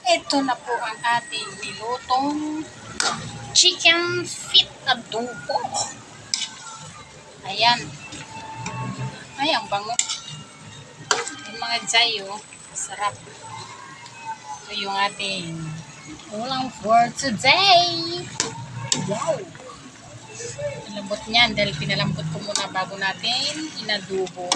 Ito na po ang ating nilutong chicken feet adobo. Ayan. Ay, ang bango. Yung mga jayo, sarap. Ito yung ating ulam for today. Wow! Ang lambot niyan dahil pinalambot ko muna bago natin inadobo.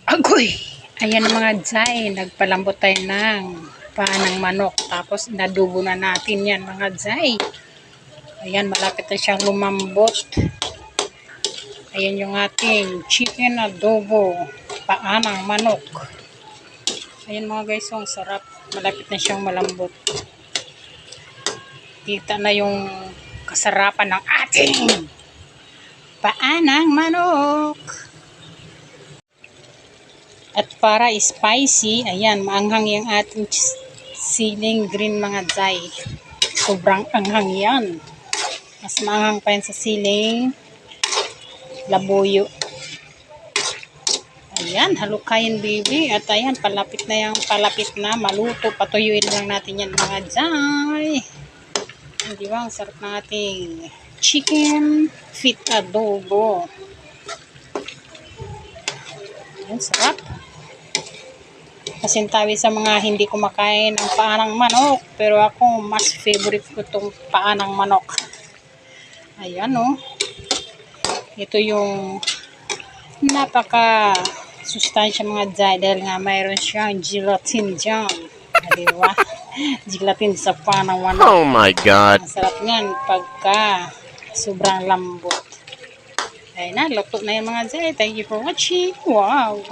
Agoy! Ayan mga jay, nagpalambot tayo ng paa ng manok. Tapos inadobo na natin yan mga jay. Ayan, malapit na siyang lumambot. Ayan yung ating chicken adobo, paa ng manok. Ayan mga guys, ang sarap. Malapit na siyang malambot. Kita na yung kasarapan ng ating paa ng manok. At para spicy, ayan, maanghang yung ating siling green mga jay. Sobrang anghang yan. Mas maanghang pa yan sa siling labuyo. Ayan, halukayin baby. At ayan, palapit na maluto. Patuyuin lang natin yan mga jay. Di ba, ang sarap ng ating chicken feet adobo. Ayan, sarap. Kasintawi sa mga hindi kumakain ng paa ng manok. Pero ako, mas favorite ko itong paa ng manok. Ayan o. Ito yung napaka sustansya mga jay. Dahil nga mayroon siyang gelatin dyan. Diba? Gelatin sa paa ng manok. Oh my God. Ang sarap niyan pagka sobrang lambot. Ayan na, luto na yung mga jay. Thank you for watching. Wow!